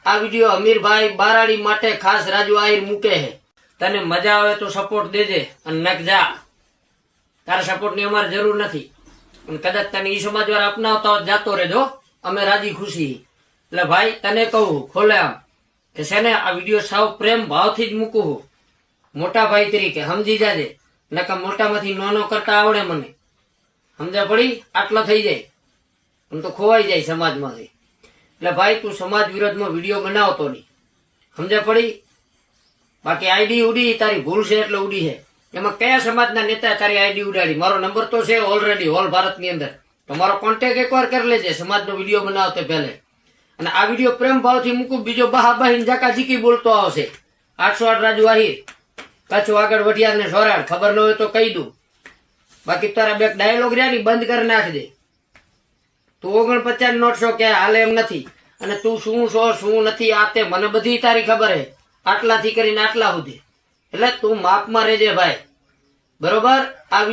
આ વિડીયો અમીરભાઈ બારાડી માટે ખાસ રાજુ આહિર મૂકે છે। તને મજા આવે તો સપોર્ટ દેજે અને નક જા, તારા સપોર્ટ ની અમારે જરૂર નથી। અને કદાચ તને ઈ સમાજ વાળા અપનાવતા હોય જાતો રહેજો, અમે રાજી ખુશી। એટલે ભાઈ તને કહું ખોલે આમ કે છે ને આ વિડીયો સાવ પ્રેમ ભાવથી જ મૂકું છું, મોટા ભાઈ તરીકે સમજી જાજે, નકા મોટામાંથી નાનો કરતા આવડે મને, સમજ્યા પડી? આટલો થઈ જાય આમ તો ખોવાઈ જાય સમાજમાંથી। એટલે ભાઈ તું સમાજ વિરોધમાં વિડીયો બનાવતો નહીં, સમજ્યા પડી? બાકી આઈડી ઉડી તારી ભૂલ છે એટલે ઉડી છે। એમાં કયા સમાજના નેતા તારી આઈડી ઉડાડી? મારો નંબર તો છે ઓલરેડી હોલ ભારતની અંદર, તો મારો કોન્ટેક્ટ એકવાર કરી લેજે સમાજનો વિડીયો બનાવતો પહેલે। અને આ વિડીયો પ્રેમ ભાવથી મૂકું, બીજો બહાબાહીન જાકા જીકી બોલતો આવશે 808 રાજુ આહિર, પાછું આગળ વઢિયાર ને સોરાડ, ખબર ન હોય તો કહી દઉં। બાકી તારા બે ડાયલોગ રહ્યા ને બંધ કરી નાખજે। તું 49 નોટ છો કે હાલે એમ નથી, અને તું શું છો શું નથી આ તે મને બધી તારી ખબર હે, આટલાથી કરીને આટલા સુધી। એટલે તું માપમાં રહેજે ભાઈ, બરોબર? આ